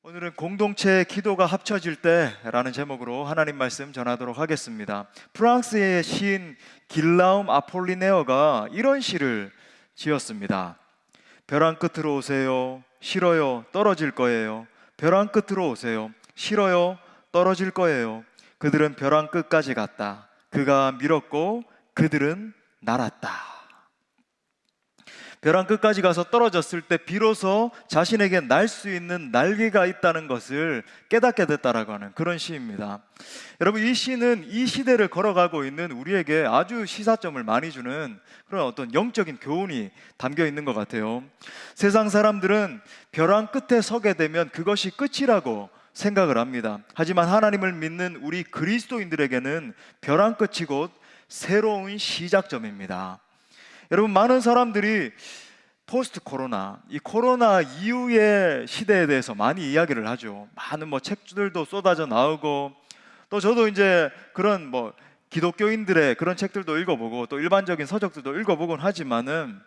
오늘은 공동체 기도가 합쳐질 때라는 제목으로 하나님 말씀 전하도록 하겠습니다. 프랑스의 시인 길라움 아폴리네어가 이런 시를 지었습니다. 벼랑 끝으로 오세요. 싫어요. 떨어질 거예요. 벼랑 끝으로 오세요. 싫어요. 떨어질 거예요. 그들은 벼랑 끝까지 갔다. 그가 밀었고 그들은 날았다. 벼랑 끝까지 가서 떨어졌을 때 비로소 자신에게 날 수 있는 날개가 있다는 것을 깨닫게 됐다라고 하는 그런 시입니다. 여러분, 이 시는 이 시대를 걸어가고 있는 우리에게 아주 시사점을 많이 주는 그런 어떤 영적인 교훈이 담겨 있는 것 같아요. 세상 사람들은 벼랑 끝에 서게 되면 그것이 끝이라고 생각을 합니다. 하지만 하나님을 믿는 우리 그리스도인들에게는 벼랑 끝이 곧 새로운 시작점입니다. 여러분, 많은 사람들이 포스트 코로나, 이 코로나 이후의 시대에 대해서 많이 이야기를 하죠. 많은 책들도 쏟아져 나오고, 또 저도 이제 그런 기독교인들의 그런 책들도 읽어보고, 또 일반적인 서적들도 읽어보곤 하지만은,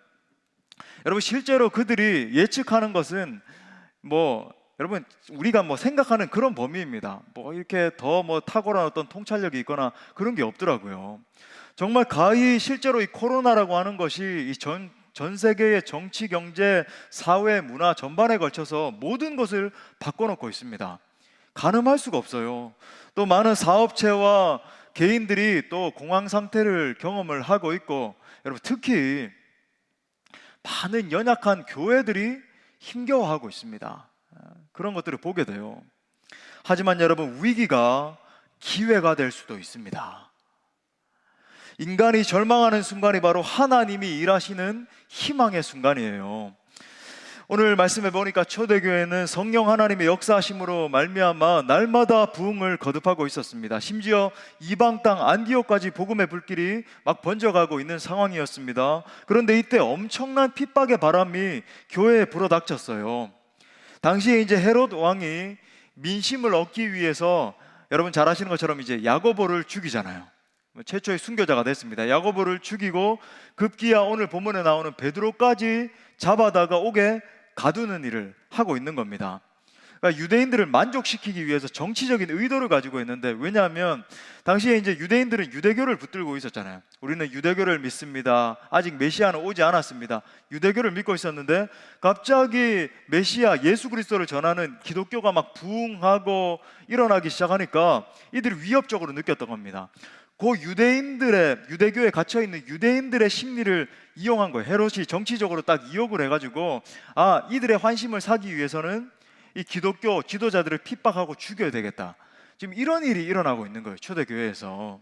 여러분, 실제로 그들이 예측하는 것은 여러분, 우리가 생각하는 그런 범위입니다. 이렇게 더 탁월한 어떤 통찰력이 있거나 그런 게 없더라고요. 정말 가히 실제로 이 코로나라고 하는 것이 전 세계의 정치, 경제, 사회, 문화 전반에 걸쳐서 모든 것을 바꿔놓고 있습니다. 가늠할 수가 없어요. 또 많은 사업체와 개인들이 또 공황 상태를 경험을 하고 있고, 여러분, 특히 많은 연약한 교회들이 힘겨워하고 있습니다. 그런 것들을 보게 돼요. 하지만 여러분, 위기가 기회가 될 수도 있습니다. 인간이 절망하는 순간이 바로 하나님이 일하시는 희망의 순간이에요. 오늘 말씀해 보니까 초대교회는 성령 하나님의 역사하심으로 말미암아 날마다 부흥을 거듭하고 있었습니다. 심지어 이방 땅 안디옥까지 복음의 불길이 막 번져가고 있는 상황이었습니다. 그런데 이때 엄청난 핍박의 바람이 교회에 불어닥쳤어요. 당시에 이제 헤롯 왕이 민심을 얻기 위해서, 여러분 잘 아시는 것처럼 이제 야고보를 죽이잖아요. 최초의 순교자가 됐습니다. 야고보를 죽이고 급기야 오늘 본문에 나오는 베드로까지 잡아다가 옥에 가두는 일을 하고 있는 겁니다. 그러니까 유대인들을 만족시키기 위해서 정치적인 의도를 가지고 있는데, 왜냐하면 당시에 이제 유대인들은 유대교를 붙들고 있었잖아요. 우리는 유대교를 믿습니다. 아직 메시아는 오지 않았습니다. 유대교를 믿고 있었는데 갑자기 메시아 예수 그리스도를 전하는 기독교가 막 부흥하고 일어나기 시작하니까 이들이 위협적으로 느꼈던 겁니다. 유대교에 갇혀있는 유대인들의 심리를 이용한 거예요. 헤롯이 정치적으로 딱 이용을 해가지고, 이들의 환심을 사기 위해서는 이 기독교 지도자들을 핍박하고 죽여야 되겠다. 지금 이런 일이 일어나고 있는 거예요, 초대교회에서.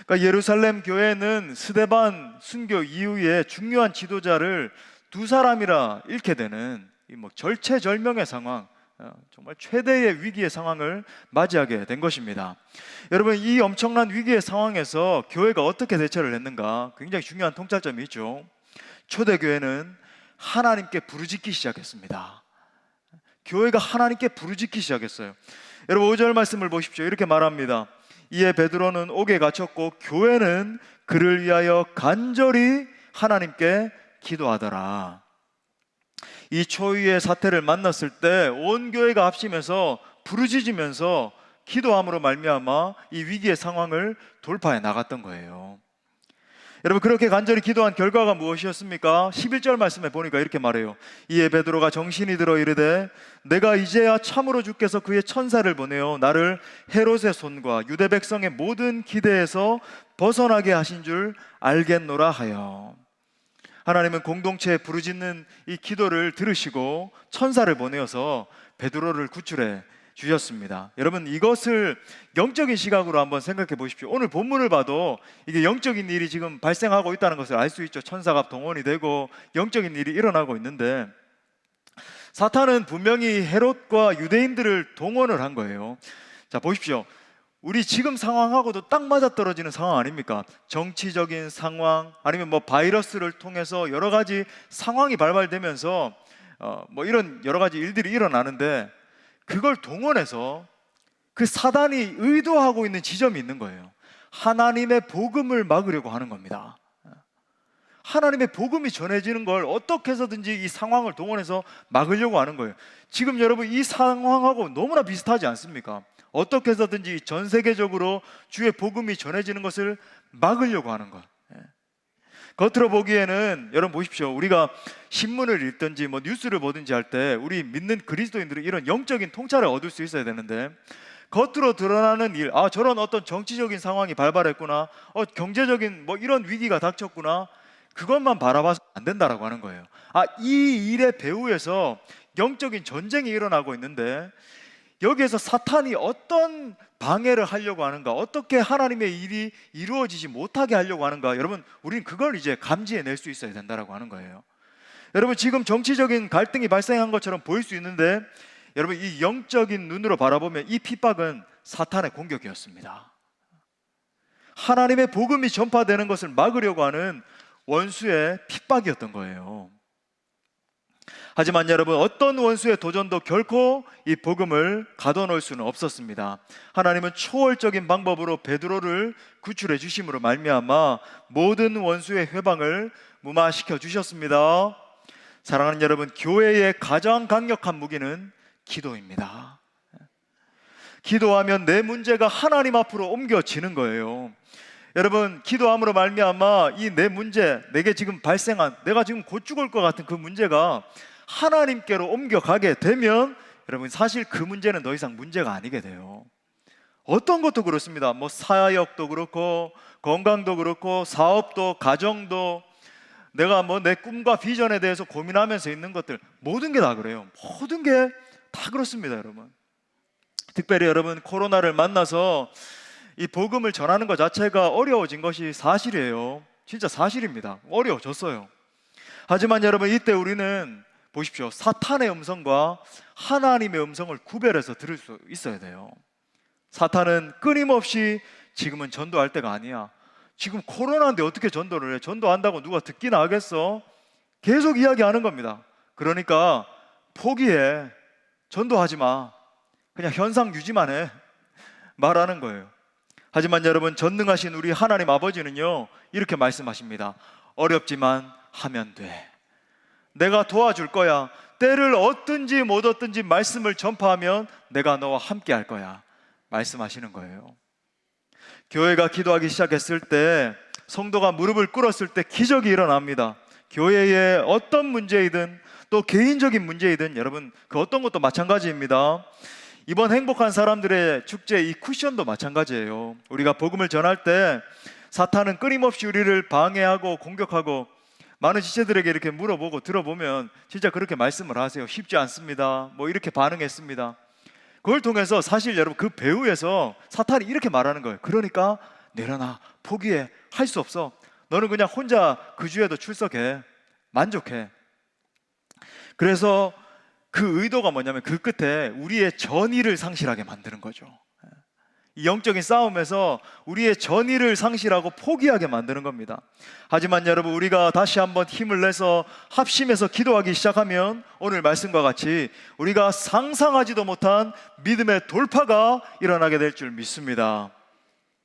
그러니까 예루살렘 교회는 스데반 순교 이후에 중요한 지도자를 두 사람이라 잃게 되는 절체절명의 상황, 정말 최대의 위기의 상황을 맞이하게 된 것입니다. 여러분, 이 엄청난 위기의 상황에서 교회가 어떻게 대처를 했는가, 굉장히 중요한 통찰점이 있죠. 초대교회는 하나님께 부르짖기 시작했습니다. 교회가 하나님께 부르짖기 시작했어요. 여러분, 5절 말씀을 보십시오. 이렇게 말합니다. 이에 베드로는 옥에 갇혔고 교회는 그를 위하여 간절히 하나님께 기도하더라. 이 초유의 사태를 만났을 때 온 교회가 합심해서 부르짖으면서 기도함으로 말미암아 이 위기의 상황을 돌파해 나갔던 거예요. 여러분, 그렇게 간절히 기도한 결과가 무엇이었습니까? 11절 말씀에 보니까 이렇게 말해요. 이에 베드로가 정신이 들어 이르되 내가 이제야 참으로 주께서 그의 천사를 보내어 나를 헤롯의 손과 유대 백성의 모든 기대에서 벗어나게 하신 줄 알겠노라 하여. 하나님은 공동체에 부르짖는 이 기도를 들으시고 천사를 보내어서 베드로를 구출해 주셨습니다. 여러분, 이것을 영적인 시각으로 한번 생각해 보십시오. 오늘 본문을 봐도 이게 영적인 일이 지금 발생하고 있다는 것을 알 수 있죠. 천사가 동원이 되고 영적인 일이 일어나고 있는데, 사탄은 분명히 헤롯과 유대인들을 동원을 한 거예요. 자, 보십시오. 우리 지금 상황하고도 딱 맞아떨어지는 상황 아닙니까? 정치적인 상황, 아니면 바이러스를 통해서 여러 가지 상황이 발발되면서 이런 여러 가지 일들이 일어나는데, 그걸 동원해서 그 사단이 의도하고 있는 지점이 있는 거예요. 하나님의 복음을 막으려고 하는 겁니다. 하나님의 복음이 전해지는 걸 어떻게 해서든지 이 상황을 동원해서 막으려고 하는 거예요. 지금 여러분 이 상황하고 너무나 비슷하지 않습니까? 어떻게 해서든지 전 세계적으로 주의 복음이 전해지는 것을 막으려고 하는 것. 겉으로 보기에는 여러분 보십시오. 우리가 신문을 읽든지 뭐 뉴스를 보든지 할 때 우리 믿는 그리스도인들은 이런 영적인 통찰을 얻을 수 있어야 되는데, 겉으로 드러나는 일, 저런 어떤 정치적인 상황이 발발했구나, 경제적인 뭐 이런 위기가 닥쳤구나, 그것만 바라봐서 안 된다라고 하는 거예요. 이 일의 배후에서 영적인 전쟁이 일어나고 있는데, 여기에서 사탄이 어떤 방해를 하려고 하는가, 어떻게 하나님의 일이 이루어지지 못하게 하려고 하는가, 여러분 우리는 그걸 이제 감지해낼 수 있어야 된다라고 하는 거예요. 여러분 지금 정치적인 갈등이 발생한 것처럼 보일 수 있는데, 여러분 이 영적인 눈으로 바라보면 이 핍박은 사탄의 공격이었습니다. 하나님의 복음이 전파되는 것을 막으려고 하는 원수의 핍박이었던 거예요. 하지만 여러분, 어떤 원수의 도전도 결코 이 복음을 가둬놓을 수는 없었습니다. 하나님은 초월적인 방법으로 베드로를 구출해 주심으로 말미암아 모든 원수의 회방을 무마시켜 주셨습니다. 사랑하는 여러분, 교회의 가장 강력한 무기는 기도입니다. 기도하면 내 문제가 하나님 앞으로 옮겨지는 거예요. 여러분, 기도함으로 말미암아 이 내 문제, 내게 지금 발생한, 내가 지금 곧 죽을 것 같은 그 문제가 하나님께로 옮겨가게 되면, 여러분 사실 그 문제는 더 이상 문제가 아니게 돼요. 어떤 것도 그렇습니다. 뭐 사역도 그렇고, 건강도 그렇고, 사업도, 가정도, 내가 뭐 내 꿈과 비전에 대해서 고민하면서 있는 것들, 모든 게 다 그래요. 모든 게 다 그렇습니다, 여러분. 특별히 여러분 코로나를 만나서 이 복음을 전하는 것 자체가 어려워진 것이 사실이에요. 진짜 사실입니다. 어려워졌어요. 하지만 여러분, 이때 우리는 보십시오. 사탄의 음성과 하나님의 음성을 구별해서 들을 수 있어야 돼요. 사탄은 끊임없이 지금은 전도할 때가 아니야, 지금 코로나인데 어떻게 전도를 해, 전도한다고 누가 듣기나 하겠어, 계속 이야기하는 겁니다. 그러니까 포기해, 전도하지 마, 그냥 현상 유지만 해, 말하는 거예요. 하지만 여러분, 전능하신 우리 하나님 아버지는요 이렇게 말씀하십니다. 어렵지만 하면 돼, 내가 도와줄 거야, 때를 얻든지 못 얻든지 말씀을 전파하면 내가 너와 함께 할 거야, 말씀하시는 거예요. 교회가 기도하기 시작했을 때, 성도가 무릎을 꿇었을 때 기적이 일어납니다. 교회의 어떤 문제이든 또 개인적인 문제이든 여러분 그 어떤 것도 마찬가지입니다. 이번 행복한 사람들의 축제 이 쿠션도 마찬가지예요. 우리가 복음을 전할 때 사탄은 끊임없이 우리를 방해하고 공격하고, 많은 지체들에게 이렇게 물어보고 들어보면 진짜 그렇게 말씀을 하세요. 쉽지 않습니다, 뭐 이렇게 반응했습니다. 그걸 통해서 사실 여러분 그 배후에서 사탄이 이렇게 말하는 거예요. 그러니까 내려놔, 포기해, 할 수 없어, 너는 그냥 혼자 그 주에도 출석해, 만족해. 그래서 그 의도가 뭐냐면 그 끝에 우리의 전의를 상실하게 만드는 거죠. 이 영적인 싸움에서 우리의 전의를 상실하고 포기하게 만드는 겁니다. 하지만 여러분, 우리가 다시 한번 힘을 내서 합심해서 기도하기 시작하면 오늘 말씀과 같이 우리가 상상하지도 못한 믿음의 돌파가 일어나게 될 줄 믿습니다.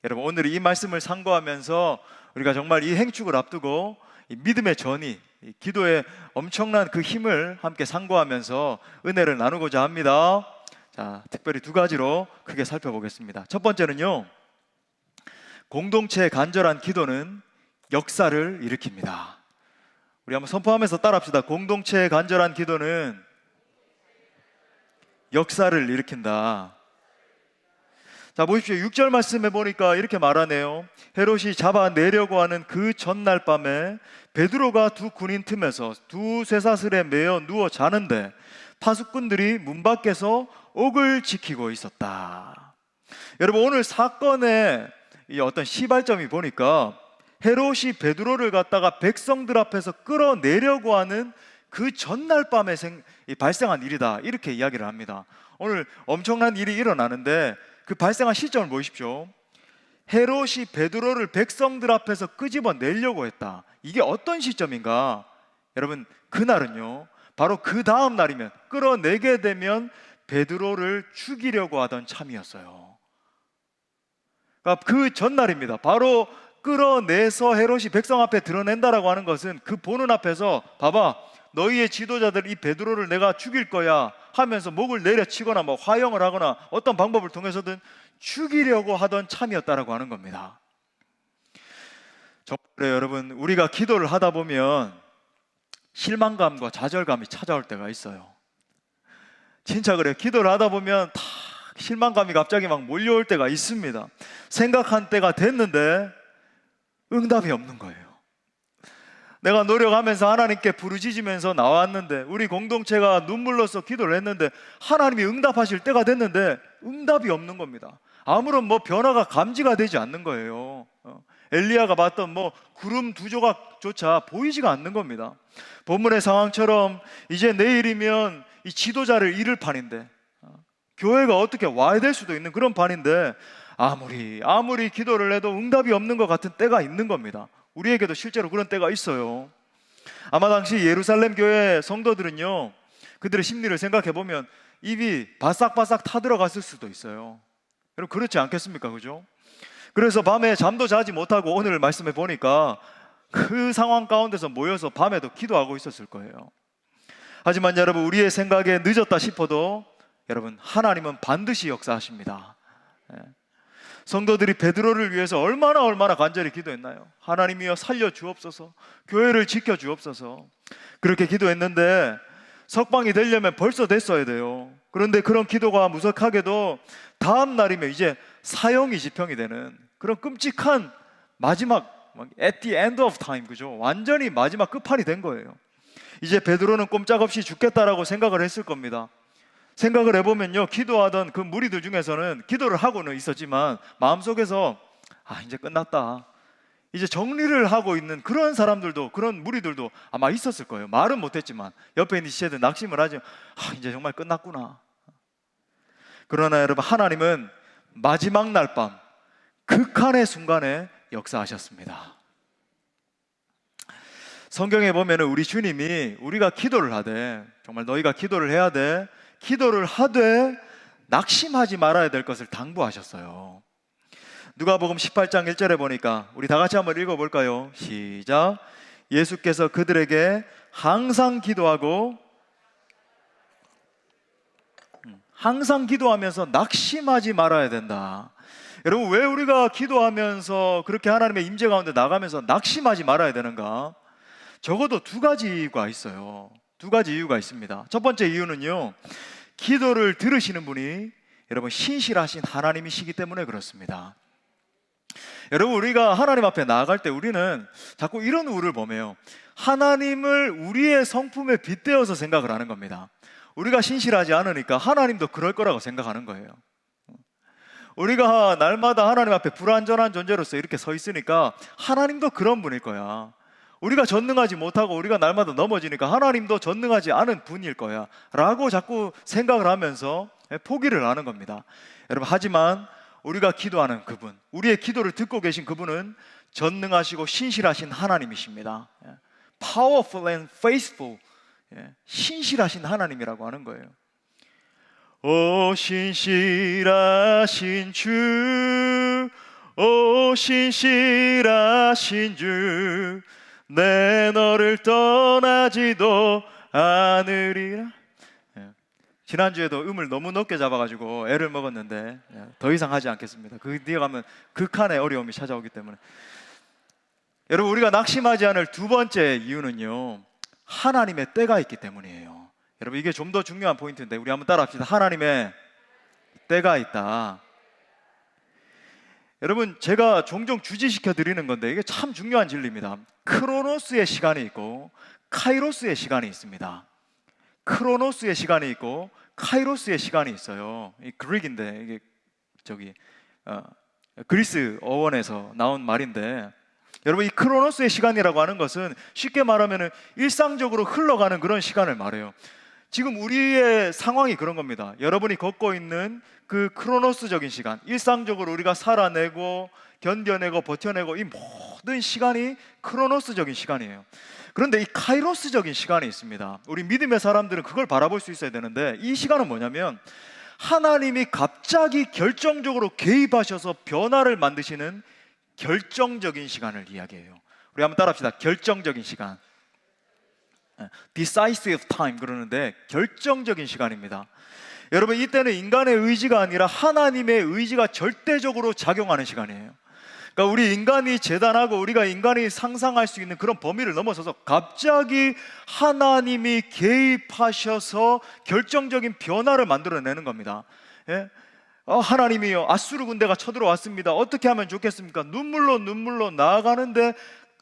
여러분, 오늘 이 말씀을 상고하면서 우리가 정말 이 행축을 앞두고 이 믿음의 전의, 이 기도의 엄청난 그 힘을 함께 상고하면서 은혜를 나누고자 합니다. 자, 특별히 두 가지로 크게 살펴보겠습니다. 첫 번째는요, 공동체의 간절한 기도는 역사를 일으킵니다. 우리 한번 선포하면서 따라합시다. 공동체의 간절한 기도는 역사를 일으킨다. 자, 보십시오. 6절 말씀에 보니까 이렇게 말하네요. 헤롯이 잡아내려고 하는 그 전날 밤에 베드로가 두 군인 틈에서 두 쇠사슬에 매어 누워 자는데 파수꾼들이 문 밖에서 옥을 지키고 있었다. 여러분, 오늘 사건의 이 어떤 시발점이 보니까 헤롯이 베드로를 갖다가 백성들 앞에서 끌어내려고 하는 그 전날 밤에 발생한 일이다, 이렇게 이야기를 합니다. 오늘 엄청난 일이 일어나는데 그 발생한 시점을 보십시오. 헤롯이 베드로를 백성들 앞에서 끄집어내려고 했다. 이게 어떤 시점인가? 여러분, 그날은요 바로 그 다음 날이면, 끌어내게 되면 베드로를 죽이려고 하던 참이었어요. 그러니까 그 전날입니다. 바로 끌어내서 헤롯이 백성 앞에 드러낸다라고 하는 것은 그 보는 앞에서 봐봐, 너희의 지도자들 이 베드로를 내가 죽일 거야 하면서 목을 내려치거나 뭐 화형을 하거나 어떤 방법을 통해서든 죽이려고 하던 참이었다라고 하는 겁니다. 정말 여러분, 우리가 기도를 하다 보면 실망감과 좌절감이 찾아올 때가 있어요. 진짜 그래요. 기도를 하다 보면 다 실망감이 갑자기 막 몰려올 때가 있습니다. 생각한 때가 됐는데 응답이 없는 거예요. 내가 노력하면서 하나님께 부르짖으면서 나왔는데, 우리 공동체가 눈물로써 기도를 했는데 하나님이 응답하실 때가 됐는데 응답이 없는 겁니다. 아무런 뭐 변화가 감지가 되지 않는 거예요. 엘리야가 봤던 뭐 구름 두 조각조차 보이지가 않는 겁니다. 본문의 상황처럼 이제 내일이면 이 지도자를 잃을 판인데, 교회가 어떻게 와야 될 수도 있는 그런 판인데 아무리 기도를 해도 응답이 없는 것 같은 때가 있는 겁니다. 우리에게도 실제로 그런 때가 있어요. 아마 당시 예루살렘 교회 성도들은요, 그들의 심리를 생각해 보면 입이 바싹바싹 타들어갔을 수도 있어요. 여러분, 그렇지 않겠습니까? 그죠? 그래서 밤에 잠도 자지 못하고 오늘 말씀해 보니까 그 상황 가운데서 모여서 밤에도 기도하고 있었을 거예요. 하지만 여러분, 우리의 생각에 늦었다 싶어도 여러분, 하나님은 반드시 역사하십니다. 성도들이 베드로를 위해서 얼마나 간절히 기도했나요? 하나님이여 살려 주옵소서, 교회를 지켜 주옵소서. 그렇게 기도했는데 석방이 되려면 벌써 됐어야 돼요. 그런데 그런 기도가 무색하게도 다음 날이면 이제 사형이 집행이 되는 그런 끔찍한 마지막, at the end of time, 그죠? 완전히 마지막 끝판이 된 거예요. 이제 베드로는 꼼짝없이 죽겠다라고 생각을 했을 겁니다. 생각을 해보면요, 기도하던 그 무리들 중에서는 기도를 하고는 있었지만 마음속에서 이제 끝났다, 이제 정리를 하고 있는 그런 사람들도, 그런 무리들도 아마 있었을 거예요. 말은 못했지만 옆에 있는 지체들 낙심을 하지, 이제 정말 끝났구나. 그러나 여러분, 하나님은 마지막 날 밤 극한의 순간에 역사하셨습니다. 성경에 보면 우리 주님이 우리가 기도를 하되, 정말 너희가 기도를 해야 돼, 기도를 하되 낙심하지 말아야 될 것을 당부하셨어요. 누가복음 18장 1절에 보니까 우리 다 같이 한번 읽어볼까요? 시작. 예수께서 그들에게 항상 기도하고, 항상 기도하면서 낙심하지 말아야 된다. 여러분, 왜 우리가 기도하면서 그렇게 하나님의 임재 가운데 나가면서 낙심하지 말아야 되는가? 적어도 두 가지 이유가 있어요. 두 가지 이유가 있습니다. 첫 번째 이유는요, 기도를 들으시는 분이 여러분 신실하신 하나님이시기 때문에 그렇습니다. 여러분, 우리가 하나님 앞에 나아갈 때 우리는 자꾸 이런 우를 범해요. 하나님을 우리의 성품에 빗대어서 생각을 하는 겁니다. 우리가 신실하지 않으니까 하나님도 그럴 거라고 생각하는 거예요. 우리가 날마다 하나님 앞에 불완전한 존재로서 이렇게 서 있으니까 하나님도 그런 분일 거야. 우리가 전능하지 못하고 우리가 날마다 넘어지니까 하나님도 전능하지 않은 분일 거야 라고 자꾸 생각을 하면서 포기를 하는 겁니다. 여러분, 하지만 우리가 기도하는 그분, 우리의 기도를 듣고 계신 그분은 전능하시고 신실하신 하나님이십니다. Powerful and faithful, 신실하신 하나님이라고 하는 거예요. 오 신실하신 주, 오 신실하신 주, 내 너를 떠나지도 않으리라. 지난주에도 음을 너무 높게 잡아가지고 애를 먹었는데 더 이상 하지 않겠습니다. 그 뒤에 가면 극한의 어려움이 찾아오기 때문에. 여러분, 우리가 낙심하지 않을 두 번째 이유는요, 하나님의 때가 있기 때문이에요. 여러분, 이게 좀 더 중요한 포인트인데 우리 한번 따라 합시다. 하나님의 때가 있다. 여러분, 제가 종종 주지시켜 드리는 건데 이게 참 중요한 진리입니다. 크로노스의 시간이 있고 카이로스의 시간이 있습니다. 크로노스의 시간이 있고 카이로스의 시간이 있어요. 이 그릭인데 이게 그리스 어원에서 나온 말인데, 여러분, 이 크로노스의 시간이라고 하는 것은 쉽게 말하면 일상적으로 흘러가는 그런 시간을 말해요. 지금 우리의 상황이 그런 겁니다. 여러분이 걷고 있는 그 크로노스적인 시간, 일상적으로 우리가 살아내고 견뎌내고 버텨내고 이 모든 시간이 크로노스적인 시간이에요. 그런데 이 카이로스적인 시간이 있습니다. 우리 믿음의 사람들은 그걸 바라볼 수 있어야 되는데, 이 시간은 뭐냐면 하나님이 갑자기 결정적으로 개입하셔서 변화를 만드시는 결정적인 시간을 이야기해요. 우리 한번 따라합시다. 결정적인 시간. decisive time 그러는데 결정적인 시간입니다. 여러분, 이때는 인간의 의지가 아니라 하나님의 의지가 절대적으로 작용하는 시간이에요. 그러니까 우리 인간이 재단하고 우리가 인간이 상상할 수 있는 그런 범위를 넘어서서 갑자기 하나님이 개입하셔서 결정적인 변화를 만들어내는 겁니다. 예? 하나님이요, 아수르 군대가 쳐들어왔습니다. 어떻게 하면 좋겠습니까? 눈물로 나아가는데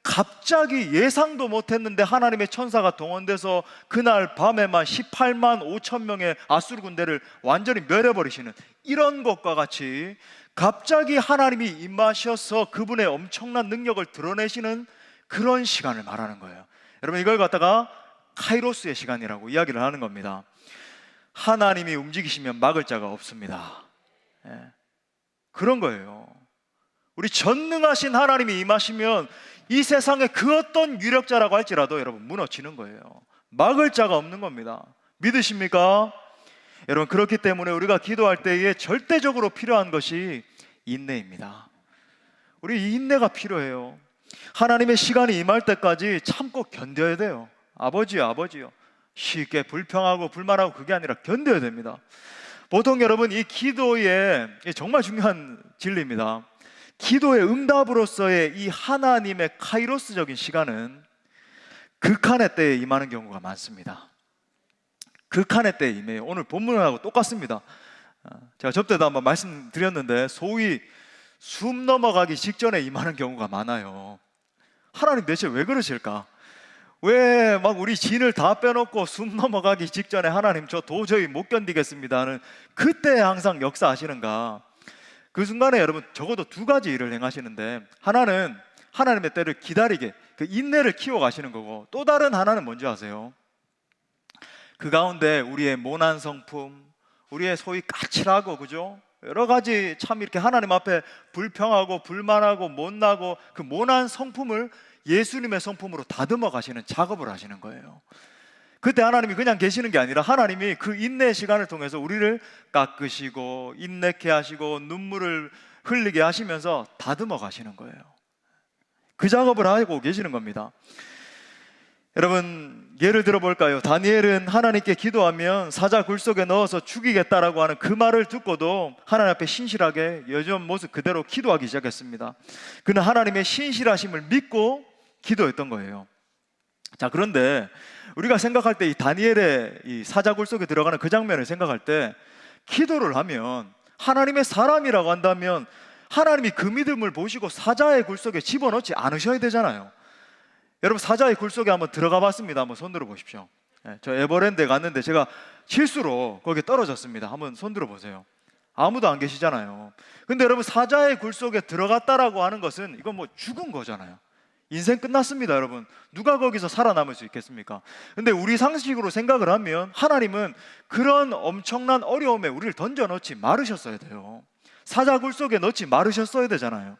갑자기 예상도 못했는데 하나님의 천사가 동원돼서 그날 밤에만 18만 5천 명의 아수르 군대를 완전히 멸해버리시는, 이런 것과 같이 갑자기 하나님이 임하셔서 그분의 엄청난 능력을 드러내시는 그런 시간을 말하는 거예요. 여러분, 이걸 갖다가 카이로스의 시간이라고 이야기를 하는 겁니다. 하나님이 움직이시면 막을 자가 없습니다. 그런 거예요. 우리 전능하신 하나님이 임하시면 이 세상의 그 어떤 유력자라고 할지라도 여러분 무너지는 거예요. 막을 자가 없는 겁니다. 믿으십니까? 여러분, 그렇기 때문에 우리가 기도할 때에 절대적으로 필요한 것이 인내입니다. 우리 이 인내가 필요해요. 하나님의 시간이 임할 때까지 참고 견뎌야 돼요. 아버지요 쉽게 불평하고 불만하고 그게 아니라 견뎌야 됩니다. 보통 여러분, 이 기도에 정말 중요한 진리입니다. 기도의 응답으로서의 이 하나님의 카이로스적인 시간은 극한의 때에 임하는 경우가 많습니다. 극한의 때에 임해요. 오늘 본문하고 똑같습니다. 제가 접대도 한번 말씀드렸는데 소위 숨 넘어가기 직전에 임하는 경우가 많아요. 하나님 대체 왜 그러실까? 왜 막 우리 진을 다 빼놓고 숨 넘어가기 직전에 하나님 저 도저히 못 견디겠습니다 하는 그때 항상 역사하시는가? 그 순간에 여러분 적어도 두 가지 일을 행하시는데, 하나는 하나님의 때를 기다리게, 그 인내를 키워가시는 거고, 또 다른 하나는 뭔지 아세요? 그 가운데 우리의 모난 성품, 우리의 소위 까칠하고, 그죠? 여러 가지 참 이렇게 하나님 앞에 불평하고 불만하고 못나고 그 모난 성품을 예수님의 성품으로 다듬어 가시는 작업을 하시는 거예요. 그때 하나님이 그냥 계시는 게 아니라 하나님이 그 인내의 시간을 통해서 우리를 깎으시고 인내케 하시고 눈물을 흘리게 하시면서 다듬어 가시는 거예요. 그 작업을 하고 계시는 겁니다. 여러분, 예를 들어 볼까요? 다니엘은 하나님께 기도하면 사자 굴 속에 넣어서 죽이겠다라고 하는 그 말을 듣고도 하나님 앞에 신실하게 여전 모습 그대로 기도하기 시작했습니다. 그는 하나님의 신실하심을 믿고 기도했던 거예요. 자, 그런데 우리가 생각할 때 이 다니엘의 이 사자굴 속에 들어가는 그 장면을 생각할 때, 기도를 하면 하나님의 사람이라고 한다면 하나님이 그 믿음을 보시고 사자의 굴 속에 집어넣지 않으셔야 되잖아요. 여러분, 사자의 굴 속에 한번 들어가 봤습니다. 한번 손 들어 보십시오. 저 에버랜드에 갔는데 제가 실수로 거기에 떨어졌습니다. 한번 손 들어 보세요. 아무도 안 계시잖아요. 근데 여러분, 사자의 굴 속에 들어갔다라고 하는 것은 이건 뭐 죽은 거잖아요. 인생 끝났습니다, 여러분. 누가 거기서 살아남을 수 있겠습니까? 근데 우리 상식으로 생각을 하면 하나님은 그런 엄청난 어려움에 우리를 던져넣지 말으셨어야 돼요. 사자굴 속에 넣지 말으셨어야 되잖아요.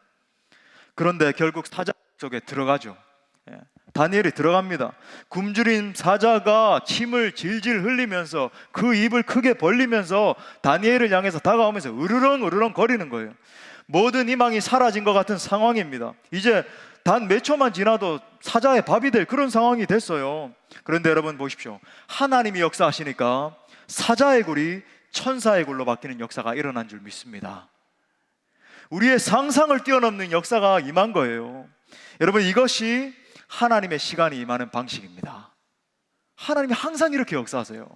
그런데 결국 사자 속에 들어가죠. 다니엘이 들어갑니다. 굶주린 사자가 침을 질질 흘리면서 그 입을 크게 벌리면서 다니엘을 향해서 다가오면서 으르렁 거리는 거예요. 모든 희망이 사라진 것 같은 상황입니다. 이제 단 몇 초만 지나도 사자의 밥이 될 그런 상황이 됐어요. 그런데 여러분 보십시오. 하나님이 역사하시니까 사자의 굴이 천사의 굴로 바뀌는 역사가 일어난 줄 믿습니다. 우리의 상상을 뛰어넘는 역사가 임한 거예요. 여러분, 이것이 하나님의 시간이 임하는 방식입니다. 하나님이 항상 이렇게 역사하세요.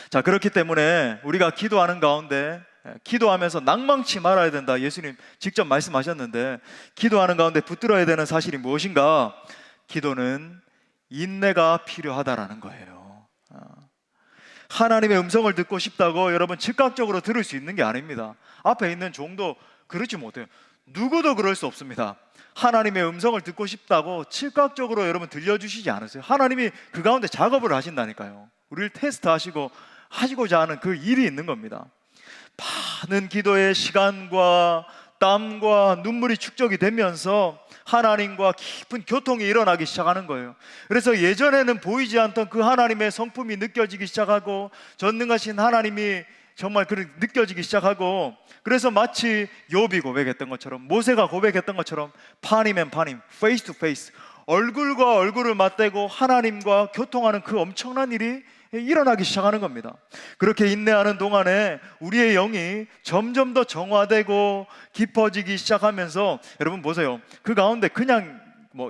자, 그렇기 때문에 우리가 기도하는 가운데 기도하면서 낭망치 말아야 된다, 예수님 직접 말씀하셨는데, 기도하는 가운데 붙들어야 되는 사실이 무엇인가? 기도는 인내가 필요하다라는 거예요. 하나님의 음성을 듣고 싶다고 여러분 즉각적으로 들을 수 있는 게 아닙니다. 앞에 있는 종도 그렇지 못해요. 누구도 그럴 수 없습니다. 하나님의 음성을 듣고 싶다고 즉각적으로 여러분 들려주시지 않으세요. 하나님이 그 가운데 작업을 하신다니까요. 우리를 하시고자 하는 그 일이 있는 겁니다. 많은 기도의 시간과 땀과 눈물이 축적이 되면서 하나님과 깊은 교통이 일어나기 시작하는 거예요. 그래서 예전에는 보이지 않던 그 하나님의 성품이 느껴지기 시작하고, 전능하신 하나님이 정말 그렇게 느껴지기 시작하고, 그래서 마치 욥이 고백했던 것처럼, 모세가 고백했던 것처럼 파니면 파님, 페이스 투 페이스, 얼굴과 얼굴을 맞대고 하나님과 교통하는 그 엄청난 일이 일어나기 시작하는 겁니다. 그렇게 인내하는 동안에 우리의 영이 점점 더 정화되고 깊어지기 시작하면서, 여러분 보세요, 그 가운데 그냥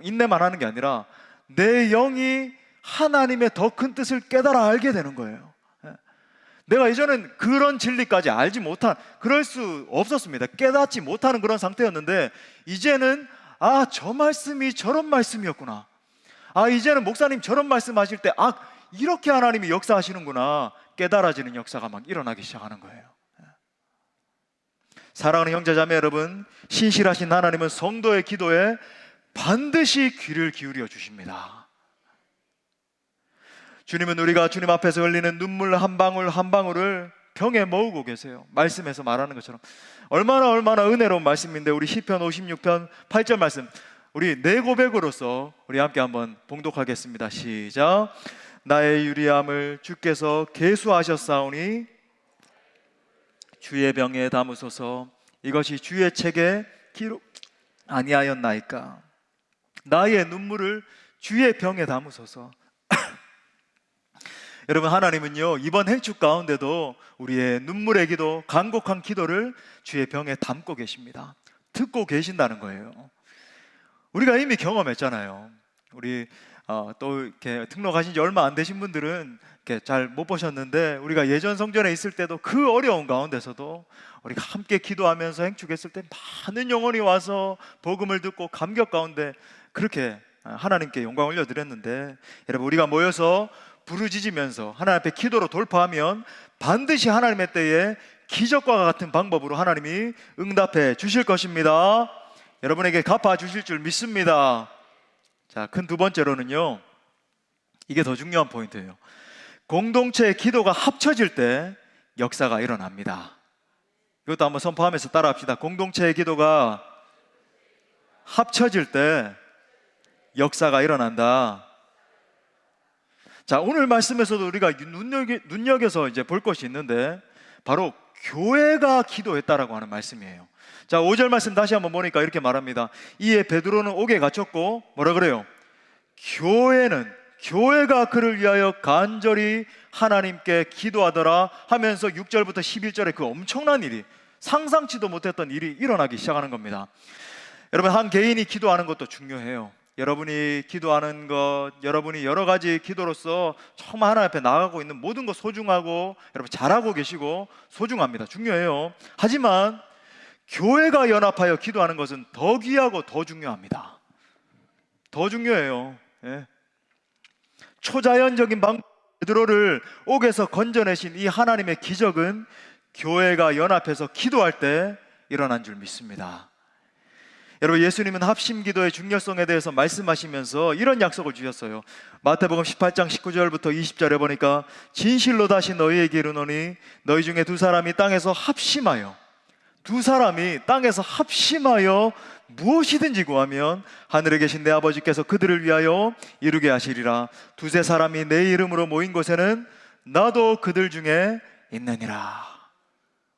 인내만 하는 게 아니라 내 영이 하나님의 더 큰 뜻을 깨달아 알게 되는 거예요. 내가 이전엔 그런 진리까지 알지 못한, 그럴 수 없었습니다. 깨닫지 못하는 그런 상태였는데, 이제는 저 말씀이 저런 말씀이었구나, 이제는 목사님 저런 말씀하실 때 이렇게 하나님이 역사하시는구나, 깨달아지는 역사가 막 일어나기 시작하는 거예요. 사랑하는 형제자매 여러분, 신실하신 하나님은 성도의 기도에 반드시 귀를 기울여 주십니다. 주님은 우리가 주님 앞에서 흘리는 눈물 한 방울 한 방울을 병에 모으고 계세요. 말씀에서 말하는 것처럼 얼마나 은혜로운 말씀인데, 우리 시편 56편 8절 말씀, 우리 내 고백으로서 우리 함께 한번 봉독하겠습니다. 시작. 나의 유리함을 주께서 계수하셨사오니 주의 병에 담으소서. 이것이 주의 책에 기록 아니하였나이까. 나의 눈물을 주의 병에 담으소서. 여러분, 하나님은요, 이번 행축 가운데도 우리의 눈물의 기도, 간곡한 기도를 주의 병에 담고 계십니다. 듣고 계신다는 거예요. 우리가 이미 경험했잖아요. 우리 또 이렇게 등록하신 지 얼마 안 되신 분들은 이렇게 잘 못 보셨는데, 우리가 예전 성전에 있을 때도 그 어려운 가운데서도 우리가 함께 기도하면서 행축했을 때 많은 영혼이 와서 복음을 듣고 감격 가운데 그렇게 하나님께 영광 올려드렸는데, 여러분, 우리가 모여서 부르짖으면서 하나님 앞에 기도로 돌파하면 반드시 하나님의 때에 기적과 같은 방법으로 하나님이 응답해 주실 것입니다. 여러분에게 갚아 주실 줄 믿습니다. 자, 큰 두 번째로는요, 이게 더 중요한 포인트예요. 공동체의 기도가 합쳐질 때 역사가 일어납니다. 이것도 한번 선포하면서 따라합시다. 공동체의 기도가 합쳐질 때 역사가 일어난다. 자, 오늘 말씀에서도 우리가 눈여겨서 이제 볼 것이 있는데, 바로 교회가 기도했다라고 하는 말씀이에요. 자, 5절 말씀 다시 한번 보니까 이렇게 말합니다. 이에 베드로는 옥에 갇혔고, 뭐라 그래요? 교회가 그를 위하여 간절히 하나님께 기도하더라 하면서 6절부터 11절에 그 엄청난 일이, 상상치도 못했던 일이 일어나기 시작하는 겁니다. 여러분, 한 개인이 기도하는 것도 중요해요. 여러분이 기도하는 것, 여러분이 여러 가지 기도로서 정말 하나님 앞에 나아가고 있는 모든 것 소중하고, 여러분 잘하고 계시고 소중합니다. 중요해요. 하지만 교회가 연합하여 기도하는 것은 더 귀하고 더 중요합니다. 더 중요해요. 예. 초자연적인 방법, 베드로를 옥에서 건져내신 이 하나님의 기적은 교회가 연합해서 기도할 때 일어난 줄 믿습니다. 여러분, 예수님은 합심기도의 중요성에 대해서 말씀하시면서 이런 약속을 주셨어요. 마태복음 18장 19절부터 20절에 보니까, 진실로 다시 너희에게 이르노니 너희 중에 두 사람이 땅에서 합심하여 무엇이든지 구하면 하늘에 계신 내 아버지께서 그들을 위하여 이루게 하시리라. 두세 사람이 내 이름으로 모인 곳에는 나도 그들 중에 있느니라.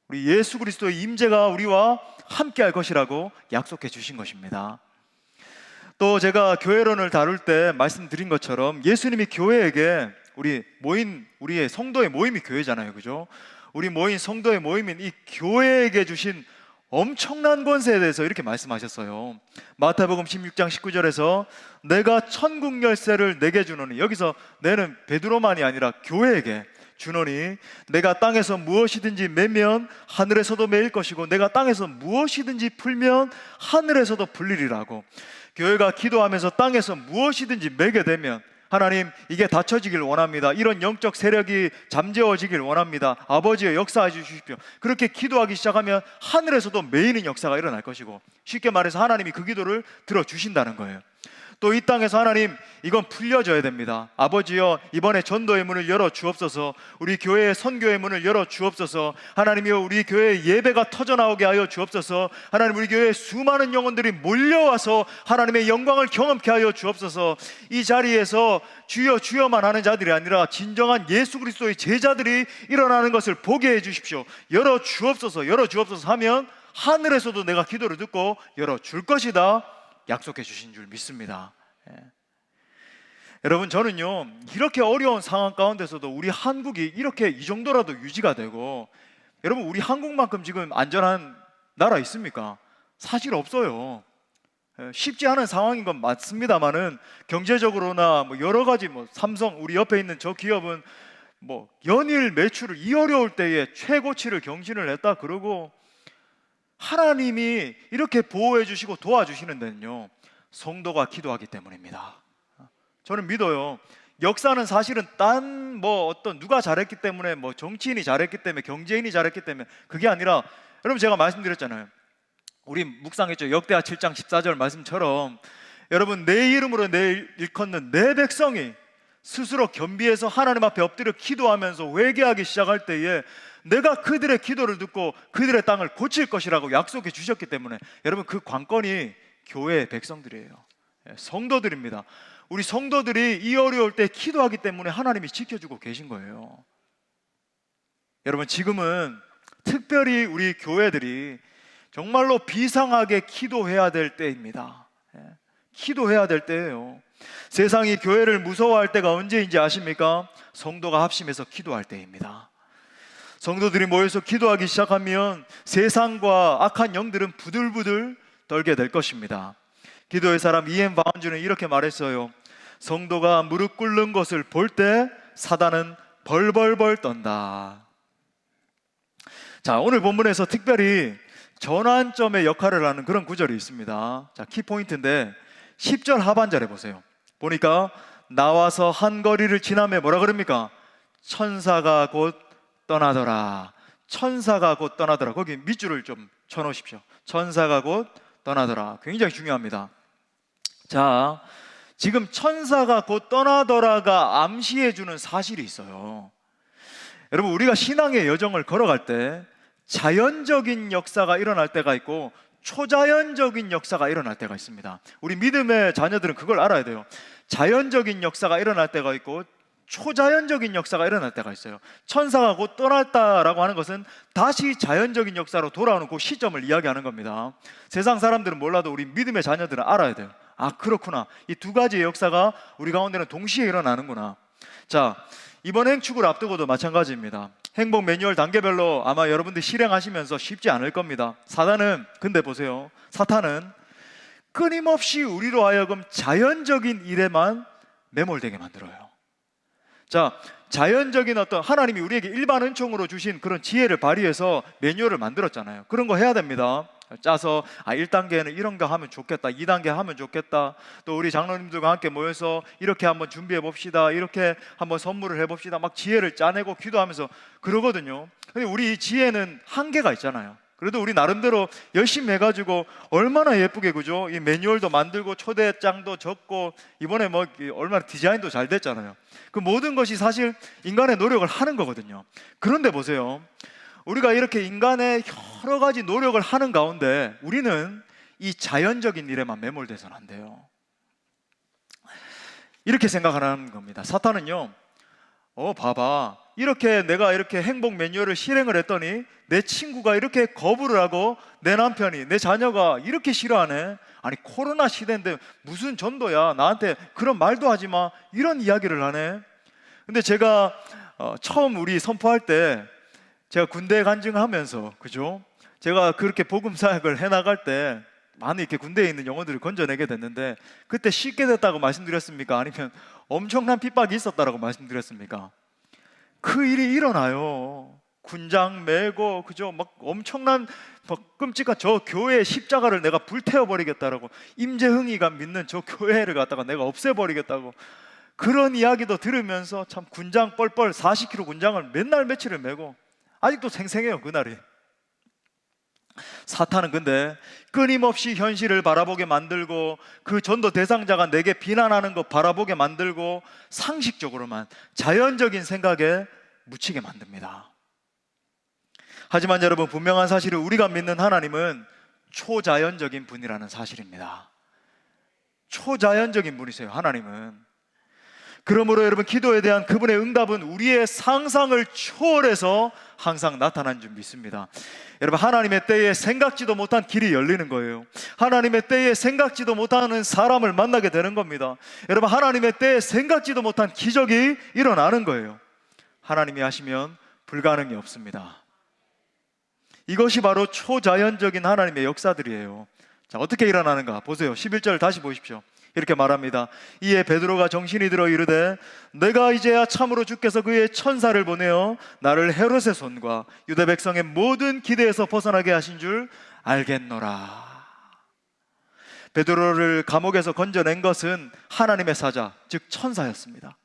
우리 예수 그리스도의 임재가 우리와 함께 할 것이라고 약속해 주신 것입니다. 또 제가 교회론을 다룰 때 말씀드린 것처럼, 예수님이 교회에게 우리의 성도의 모임이 교회잖아요, 그죠? 우리 모인 성도의 모임인 이 교회에게 주신 엄청난 권세에 대해서 이렇게 말씀하셨어요. 마태복음 16장 19절에서 내가 천국 열쇠를 내게 주노니, 여기서 내는 베드로만이 아니라 교회에게 주노니 내가 땅에서 무엇이든지 매면 하늘에서도 매일 것이고 내가 땅에서 무엇이든지 풀면 하늘에서도 풀리리라고. 교회가 기도하면서 땅에서 무엇이든지 매게 되면, 하나님 이게 닫혀지길 원합니다, 이런 영적 세력이 잠재워지길 원합니다, 아버지의 역사해 주십시오, 그렇게 기도하기 시작하면 하늘에서도 매이는 역사가 일어날 것이고, 쉽게 말해서 하나님이 그 기도를 들어주신다는 거예요. 또 이 땅에서 하나님 이건 풀려져야 됩니다. 아버지여, 이번에 전도의 문을 열어 주옵소서. 우리 교회의 선교의 문을 열어 주옵소서. 하나님이여, 우리 교회의 예배가 터져나오게 하여 주옵소서. 하나님, 우리 교회에 수많은 영혼들이 몰려와서 하나님의 영광을 경험케 하여 주옵소서. 이 자리에서 주여 주여만 하는 자들이 아니라 진정한 예수 그리스도의 제자들이 일어나는 것을 보게 해 주십시오. 열어 주옵소서, 열어 주옵소서 하면 하늘에서도 내가 기도를 듣고 열어 줄 것이다 약속해 주신 줄 믿습니다. 여러분, 저는요, 이렇게 어려운 상황 가운데서도 우리 한국이 이렇게 이 정도라도 유지가 되고, 여러분, 우리 한국만큼 지금 안전한 나라 있습니까? 사실 없어요. 쉽지 않은 상황인 건 맞습니다만은 경제적으로나 뭐 여러 가지, 뭐 삼성, 우리 옆에 있는 저 기업은 뭐 연일 매출을 이 어려울 때에 최고치를 경신을 했다 그러고, 하나님이 이렇게 보호해 주시고 도와주시는 데는요, 성도가 기도하기 때문입니다. 저는 믿어요. 역사는 사실은 딴 뭐 어떤 누가 잘했기 때문에, 뭐 정치인이 잘했기 때문에, 경제인이 잘했기 때문에 그게 아니라, 여러분, 제가 말씀드렸잖아요. 우리 묵상했죠. 역대하 7장 14절 말씀처럼, 여러분, 내 이름으로 내 일컫는 내 백성이 스스로 겸비해서 하나님 앞에 엎드려 기도하면서 회개하기 시작할 때에 내가 그들의 기도를 듣고 그들의 땅을 고칠 것이라고 약속해 주셨기 때문에, 여러분, 그 관건이 교회의 백성들이에요. 성도들입니다. 우리 성도들이 이 어려울 때 기도하기 때문에 하나님이 지켜주고 계신 거예요. 여러분, 지금은 특별히 우리 교회들이 정말로 비상하게 기도해야 될 때입니다. 기도해야 될 때예요. 세상이 교회를 무서워할 때가 언제인지 아십니까? 성도가 합심해서 기도할 때입니다. 성도들이 모여서 기도하기 시작하면 세상과 악한 영들은 부들부들 떨게 될 것입니다. 기도의 사람 이엔 바운주는 이렇게 말했어요. 성도가 무릎 꿇는 것을 볼 때 사단은 벌벌벌 떤다. 자, 오늘 본문에서 특별히 전환점의 역할을 하는 그런 구절이 있습니다. 자, 키포인트인데 10절 하반절에 보세요. 보니까 나와서 한 거리를 지나며 뭐라 그럽니까? 천사가 곧 떠나더라. 천사가 곧 떠나더라. 거기 밑줄을 좀 쳐놓으십시오. 천사가 곧 떠나더라. 굉장히 중요합니다. 자, 지금 천사가 곧 떠나더라가 암시해주는 사실이 있어요. 여러분, 우리가 신앙의 여정을 걸어갈 때 자연적인 역사가 일어날 때가 있고 초자연적인 역사가 일어날 때가 있습니다. 우리 믿음의 자녀들은 그걸 알아야 돼요. 자연적인 역사가 일어날 때가 있고 초자연적인 역사가 일어날 때가 있어요. 천사가 곧 떠났다라고 하는 것은 다시 자연적인 역사로 돌아오는 그 시점을 이야기하는 겁니다. 세상 사람들은 몰라도 우리 믿음의 자녀들은 알아야 돼요. 아, 그렇구나. 이 두 가지의 역사가 우리 가운데는 동시에 일어나는구나. 자, 이번 행축을 앞두고도 마찬가지입니다. 행복 매뉴얼 단계별로 아마 여러분들 실행하시면서 쉽지 않을 겁니다. 근데 보세요. 사탄은 끊임없이 우리로 하여금 자연적인 일에만 매몰되게 만들어요. 자, 자연적인 어떤 하나님이 우리에게 일반 은총으로 주신 그런 지혜를 발휘해서 매뉴얼을 만들었잖아요. 그런 거 해야 됩니다. 짜서 1단계는 이런 거 하면 좋겠다, 2단계 하면 좋겠다, 또 우리 장로님들과 함께 모여서 이렇게 한번 준비해 봅시다, 이렇게 한번 선물을 해봅시다, 막 지혜를 짜내고 기도하면서 그러거든요. 근데 우리 지혜는 한계가 있잖아요. 그래도 우리 나름대로 열심히 해가지고 얼마나 예쁘게, 그죠? 이 매뉴얼도 만들고 초대장도 적고 이번에 뭐 얼마나 디자인도 잘 됐잖아요. 그 모든 것이 사실 인간의 노력을 하는 거거든요. 그런데 보세요, 우리가 이렇게 인간의 여러 가지 노력을 하는 가운데 우리는 이 자연적인 일에만 매몰돼서는 안 돼요. 이렇게 생각하는 겁니다. 사탄은요, 봐봐, 내가 이렇게 행복 매뉴얼을 실행을 했더니 내 친구가 이렇게 거부를 하고 내 남편이, 내 자녀가 이렇게 싫어하네. 아니, 코로나 시대인데 무슨 전도야, 나한테 그런 말도 하지 마, 이런 이야기를 하네. 근데 제가 처음 우리 선포할 때 제가 군대 간증하면서, 그죠? 제가 그렇게 복음 사역을 해나갈 때 많이 이렇게 군대에 있는 영혼들을 건져내게 됐는데, 그때 쉽게 됐다고 말씀드렸습니까? 아니면 엄청난 핍박이 있었다라고 말씀드렸습니까? 그 일이 일어나요. 군장 메고, 그죠? 막 엄청난 끔찍한 저 교회의 십자가를 내가 불태워버리겠다라고, 임재흥이가 믿는 저 교회를 갖다가 내가 없애버리겠다고, 그런 이야기도 들으면서 참 군장 뻘뻘 40kg 군장을 맨날 며칠을 메고 아직도 생생해요, 그날이. 사탄은 근데 끊임없이 현실을 바라보게 만들고 그 전도 대상자가 내게 비난하는 거 바라보게 만들고 상식적으로만 자연적인 생각에 묻히게 만듭니다. 하지만 여러분, 분명한 사실은 우리가 믿는 하나님은 초자연적인 분이라는 사실입니다. 초자연적인 분이세요, 하나님은. 그러므로 여러분, 기도에 대한 그분의 응답은 우리의 상상을 초월해서 항상 나타난 줄 믿습니다. 여러분, 하나님의 때에 생각지도 못한 길이 열리는 거예요. 하나님의 때에 생각지도 못하는 사람을 만나게 되는 겁니다. 여러분, 하나님의 때에 생각지도 못한 기적이 일어나는 거예요. 하나님이 하시면 불가능이 없습니다. 이것이 바로 초자연적인 하나님의 역사들이에요. 자, 어떻게 일어나는가 보세요. 11절 다시 보십시오. 이렇게 말합니다. 이에 베드로가 정신이 들어 이르되 내가 이제야 참으로 주께서 그의 천사를 보내어 나를 헤롯의 손과 유대 백성의 모든 기대에서 벗어나게 하신 줄 알겠노라. 베드로를 감옥에서 건져낸 것은 하나님의 사자, 즉 천사였습니다.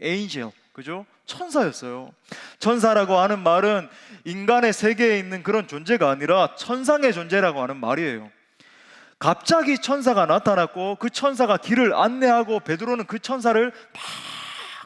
에인젤, 그죠? 천사였어요. 천사라고 하는 말은 인간의 세계에 있는 그런 존재가 아니라 천상의 존재라고 하는 말이에요. 갑자기 천사가 나타났고 그 천사가 길을 안내하고 베드로는 그 천사를 막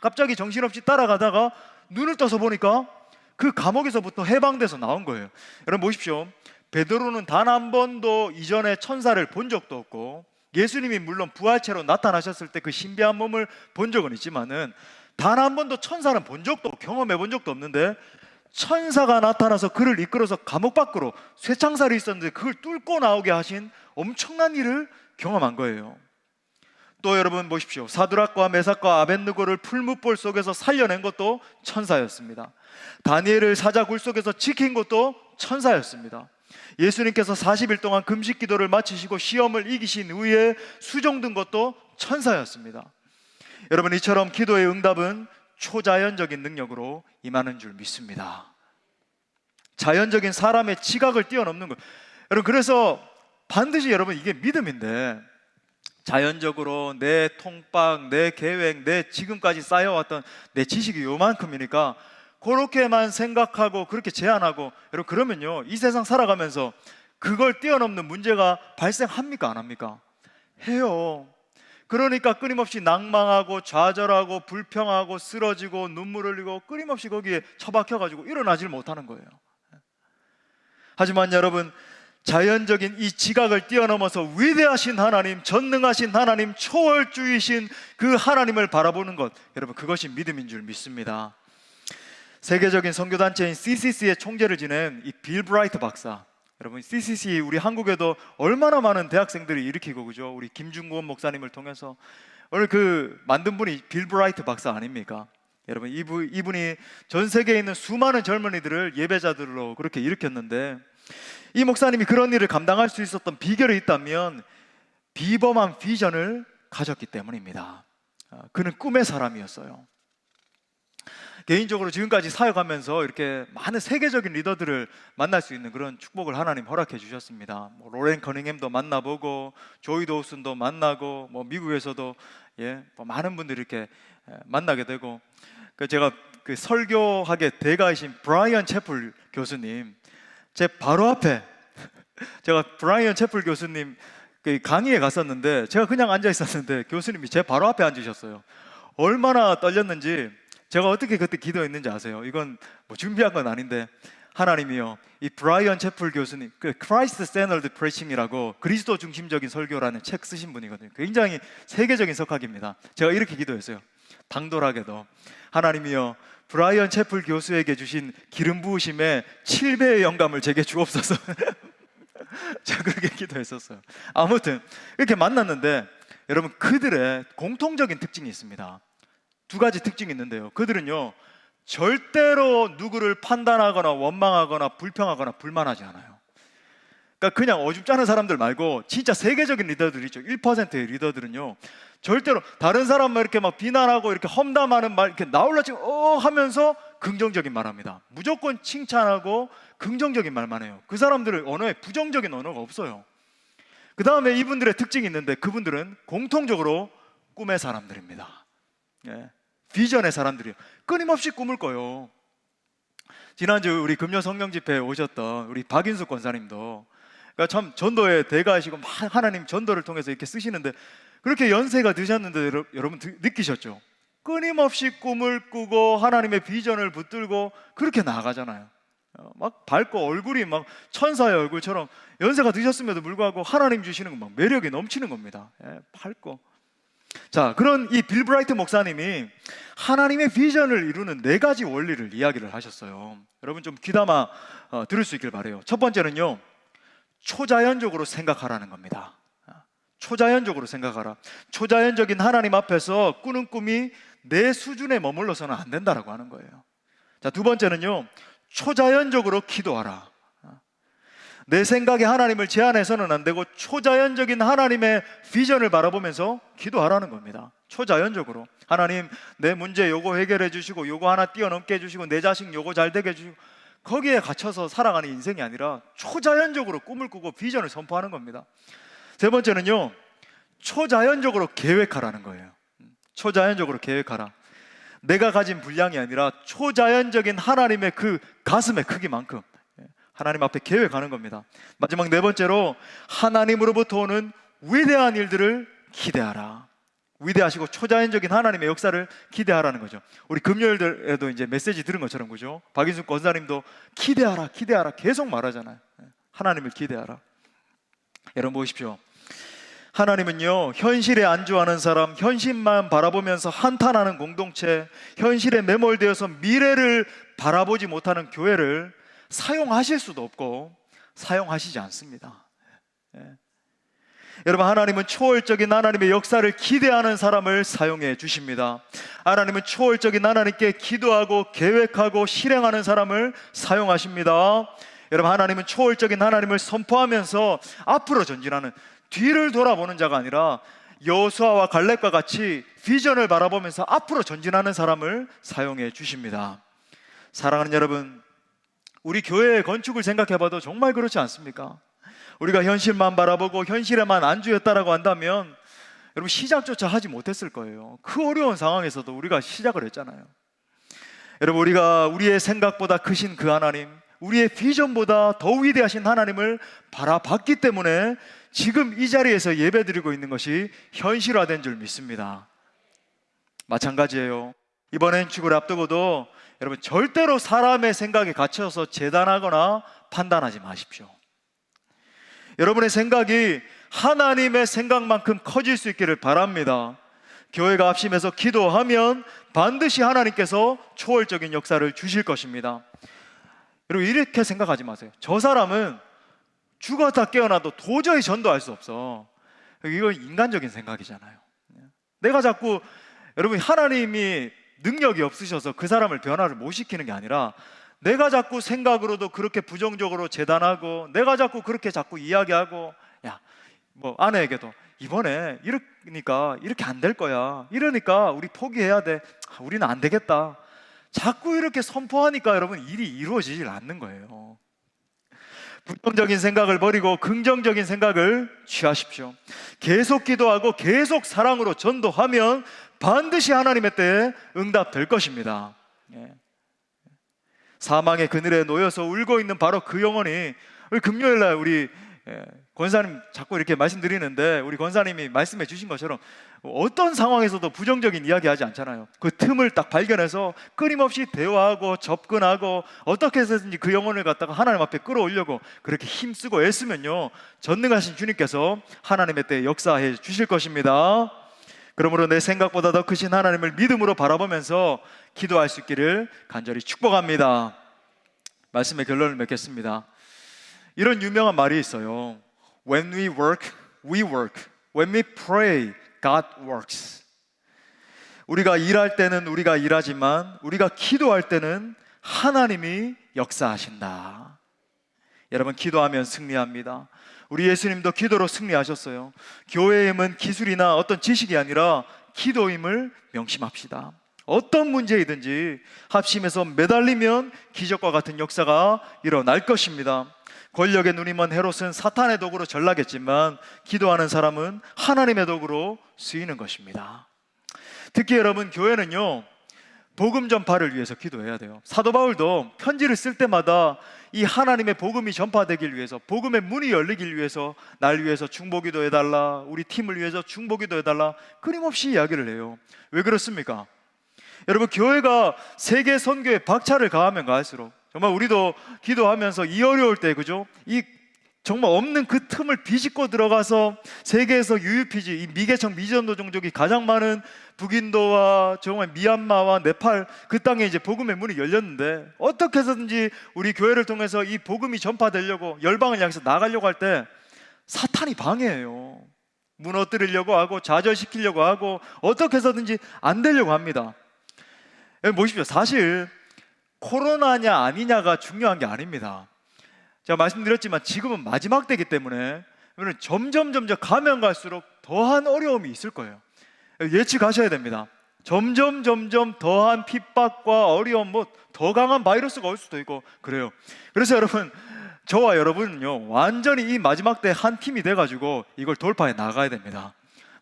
갑자기 정신없이 따라가다가 눈을 떠서 보니까 그 감옥에서부터 해방돼서 나온 거예요. 여러분 보십시오. 베드로는 단 한 번도 이전에 천사를 본 적도 없고 예수님이 물론 부활체로 나타나셨을 때 그 신비한 몸을 본 적은 있지만은 단 한 번도 천사는 본 적도 경험해 본 적도 없는데 천사가 나타나서 그를 이끌어서 감옥 밖으로 쇠창살이 있었는데 그걸 뚫고 나오게 하신 엄청난 일을 경험한 거예요. 또 여러분 보십시오. 사드락과 메삭과 아벳느고를 풀무볼 속에서 살려낸 것도 천사였습니다. 다니엘을 사자굴 속에서 지킨 것도 천사였습니다. 예수님께서 40일 동안 금식 기도를 마치시고 시험을 이기신 후에 수종든 것도 천사였습니다. 여러분, 이처럼 기도의 응답은 초자연적인 능력으로 임하는 줄 믿습니다. 자연적인 사람의 지각을 뛰어넘는 거예요. 여러분, 그래서 반드시 여러분 이게 믿음인데 자연적으로 내 통박, 내 계획, 내 지금까지 쌓여왔던 내 지식이 요만큼이니까 그렇게만 생각하고 그렇게 제안하고 여러분 그러면요 이 세상 살아가면서 그걸 뛰어넘는 문제가 발생합니까? 안 합니까? 해요. 그러니까 끊임없이 낭망하고 좌절하고 불평하고 쓰러지고 눈물 흘리고 끊임없이 거기에 처박혀가지고 일어나질 못하는 거예요. 하지만 여러분, 자연적인 이 지각을 뛰어넘어서 위대하신 하나님, 전능하신 하나님, 초월주이신 그 하나님을 바라보는 것, 여러분 그것이 믿음인 줄 믿습니다. 세계적인 선교단체인 CCC의 총재를 지낸 이 빌 브라이트 박사, 여러분 CCC 우리 한국에도 얼마나 많은 대학생들이 일으키고 그죠? 우리 김중권 목사님을 통해서 오늘 그 만든 분이 빌 브라이트 박사 아닙니까? 여러분 이분이 전 세계에 있는 수많은 젊은이들을 예배자들로 그렇게 일으켰는데 이 목사님이 그런 일을 감당할 수 있었던 비결이 있다면 비범한 비전을 가졌기 때문입니다. 그는 꿈의 사람이었어요. 개인적으로 지금까지 사역하면서 이렇게 많은 세계적인 리더들을 만날 수 있는 그런 축복을 하나님 허락해 주셨습니다. 뭐 로렌 커닝햄도 만나보고 조이 도우슨도 만나고 뭐 미국에서도 뭐 많은 분들이 이렇게 만나게 되고 제가 그 설교학의 대가이신 브라이언 채플 교수님 제 바로 앞에 제가 브라이언 채플 교수님 그 강의에 갔었는데 제가 그냥 앉아 있었는데 교수님이 제 바로 앞에 앉으셨어요. 얼마나 떨렸는지 제가 어떻게 그때 기도했는지 아세요? 이건 뭐 준비한 건 아닌데 하나님이요 이 브라이언 채플 교수님 그 Christ Centered Preaching이라고 그리스도 중심적인 설교라는 책 쓰신 분이거든요. 굉장히 세계적인 석학입니다. 제가 이렇게 기도했어요. 당돌하게도 하나님이요 브라이언 채플 교수에게 주신 기름 부으심에 7배의 영감을 제게 주옵소서. 제가 그렇게 기도했었어요. 아무튼 이렇게 만났는데 여러분 그들의 공통적인 특징이 있습니다. 두 가지 특징이 있는데요. 그들은요 절대로 누구를 판단하거나 원망하거나 불평하거나 불만하지 않아요. 그러니까 그냥 어줍잖은 사람들 말고 진짜 세계적인 리더들 있죠. 1%의 리더들은요 절대로 다른 사람만 이렇게 막 비난하고 이렇게 험담하는 말 이렇게 나올라 지금 하면서 긍정적인 말합니다. 무조건 칭찬하고 긍정적인 말만 해요. 그 사람들의 언어에 부정적인 언어가 없어요. 그 다음에 이분들의 특징이 있는데 그분들은 공통적으로 꿈의 사람들입니다. 비전의 사람들이에요. 끊임없이 꿈을 꿔요. 지난주 우리 금요 성령 집회에 오셨던 우리 박인숙 권사님도 그러니까 참 전도에 대가이시고 막 하나님 전도를 통해서 이렇게 쓰시는데, 그렇게 연세가 드셨는데 여러분 느끼셨죠? 끊임없이 꿈을 꾸고 하나님의 비전을 붙들고 그렇게 나아가잖아요. 막 밝고 얼굴이 막 천사의 얼굴처럼, 연세가 드셨음에도 불구하고 하나님 주시는 건 막 매력이 넘치는 겁니다. 밝고. 자, 그런 이 빌 브라이트 목사님이 하나님의 비전을 이루는 4가지 원리를 이야기를 하셨어요. 여러분 좀 귀담아 들을 수 있길 바라요. 첫 번째는요, 초자연적으로 생각하라는 겁니다. 초자연적으로 생각하라. 초자연적인 하나님 앞에서 꾸는 꿈이 내 수준에 머물러서는 안 된다라고 하는 거예요. 자, 두 번째는요, 초자연적으로 기도하라. 내 생각에 하나님을 제한해서는 안 되고 초자연적인 하나님의 비전을 바라보면서 기도하라는 겁니다. 초자연적으로. 하나님, 내 문제 요거 해결해 주시고, 요거 하나 뛰어넘게 해주시고, 내 자식 요거 잘 되게 해주시고, 거기에 갇혀서 살아가는 인생이 아니라 초자연적으로 꿈을 꾸고 비전을 선포하는 겁니다. 세 번째는요, 초자연적으로 계획하라는 거예요. 초자연적으로 계획하라. 내가 가진 분량이 아니라 초자연적인 하나님의 그 가슴의 크기만큼 하나님 앞에 계획하는 겁니다. 마지막 4번째로, 하나님으로부터 오는 위대한 일들을 기대하라. 위대하시고 초자연적인 하나님의 역사를 기대하라는 거죠. 우리 금요일에도 이제 메시지 들은 것처럼, 그죠? 박인숙 권사님도 기대하라, 기대하라 계속 말하잖아요. 하나님을 기대하라. 여러분 보십시오. 하나님은요, 현실에 안주하는 사람, 현실만 바라보면서 한탄하는 공동체, 현실에 매몰되어서 미래를 바라보지 못하는 교회를 사용하실 수도 없고 사용하시지 않습니다. 여러분, 하나님은 초월적인 하나님의 역사를 기대하는 사람을 사용해 주십니다. 하나님은 초월적인 하나님께 기도하고 계획하고 실행하는 사람을 사용하십니다. 여러분, 하나님은 초월적인 하나님을 선포하면서 앞으로 전진하는, 뒤를 돌아보는 자가 아니라 여호수아와 갈렙과 같이 비전을 바라보면서 앞으로 전진하는 사람을 사용해 주십니다. 사랑하는 여러분, 우리 교회의 건축을 생각해봐도 정말 그렇지 않습니까? 우리가 현실만 바라보고 현실에만 안주했다라고 한다면 여러분, 시작조차 하지 못했을 거예요. 그 어려운 상황에서도 우리가 시작을 했잖아요. 여러분, 우리가 우리의 생각보다 크신 그 하나님, 우리의 비전보다 더 위대하신 하나님을 바라봤기 때문에 지금 이 자리에서 예배드리고 있는 것이 현실화된 줄 믿습니다. 마찬가지예요. 이번 연축을 앞두고도 여러분, 절대로 사람의 생각에 갇혀서 재단하거나 판단하지 마십시오. 여러분의 생각이 하나님의 생각만큼 커질 수 있기를 바랍니다. 교회가 합심해서 기도하면 반드시 하나님께서 초월적인 역사를 주실 것입니다. 여러분, 이렇게 생각하지 마세요. 저 사람은 죽었다 깨어나도 도저히 전도할 수 없어. 이건 인간적인 생각이잖아요. 내가 자꾸, 여러분, 하나님이 능력이 없으셔서 그 사람을 변화를 못 시키는 게 아니라 내가 자꾸 생각으로도 그렇게 부정적으로 재단하고, 내가 자꾸 그렇게 자꾸 이야기하고, 야, 뭐 아내에게도 이번에 이러니까 이렇게 안 될 거야, 이러니까 우리 포기해야 돼, 우리는 안 되겠다, 자꾸 이렇게 선포하니까 여러분, 일이 이루어지질 않는 거예요. 부정적인 생각을 버리고 긍정적인 생각을 취하십시오. 계속 기도하고 계속 사랑으로 전도하면 반드시 하나님의 때에 응답될 것입니다. 사망의 그늘에 놓여서 울고 있는 바로 그 영혼이, 우리 금요일날 우리 권사님 자꾸 이렇게 말씀드리는데, 우리 권사님이 말씀해 주신 것처럼 어떤 상황에서도 부정적인 이야기 하지 않잖아요. 그 틈을 딱 발견해서 끊임없이 대화하고 접근하고 어떻게 해서든지 그 영혼을 갖다가 하나님 앞에 끌어올려고 그렇게 힘쓰고 애쓰면요, 전능하신 주님께서 하나님의 때에 역사해 주실 것입니다. 그러므로 내 생각보다 더 크신 하나님을 믿음으로 바라보면서 기도할 수 있기를 간절히 축복합니다. 말씀의 결론을 맺겠습니다. 이런 유명한 말이 있어요. When we work, we work. When we pray, God works. 우리가 일할 때는 우리가 일하지만 우리가 기도할 때는 하나님이 역사하신다. 여러분, 기도하면 승리합니다. 우리 예수님도 기도로 승리하셨어요. 교회의 힘은 기술이나 어떤 지식이 아니라 기도임을 명심합시다. 어떤 문제이든지 합심해서 매달리면 기적과 같은 역사가 일어날 것입니다. 권력의 눈이 먼 헤롯은 사탄의 도구로 전락했지만 기도하는 사람은 하나님의 도구로 쓰이는 것입니다. 특히 여러분, 교회는요, 복음 전파를 위해서 기도해야 돼요. 사도 바울도 편지를 쓸 때마다 이 하나님의 복음이 전파되길 위해서, 복음의 문이 열리길 위해서 날 위해서 중보기도 해달라, 우리 팀을 위해서 중보기도 해달라, 끊임없이 이야기를 해요. 왜 그렇습니까? 여러분, 교회가 세계 선교에 박차를 가하면 가할수록 정말 우리도 기도하면서 이 어려울 때, 그죠? 이 정말 없는 그 틈을 비집고 들어가서 세계에서 UUPG, 이 미개척 미전도 종족이 가장 많은 북인도와 정말 미얀마와 네팔, 그 땅에 이제 복음의 문이 열렸는데, 어떻게 해서든지 우리 교회를 통해서 이 복음이 전파되려고 열방을 향해서 나가려고 할 때 사탄이 방해해요. 무너뜨리려고 하고 좌절시키려고 하고 어떻게 해서든지 안 되려고 합니다. 여기 보십시오. 사실 코로나냐 아니냐가 중요한 게 아닙니다. 제가 말씀드렸지만 지금은 마지막 때이기 때문에 점점 가면 갈수록 더한 어려움이 있을 거예요. 예측하셔야 됩니다. 점점 더한 핍박과 어려움, 더 강한 바이러스가 올 수도 있고 그래요. 그래서 여러분, 저와 여러분은요 완전히 이 마지막 때 한 팀이 돼가지고 이걸 돌파해 나가야 됩니다.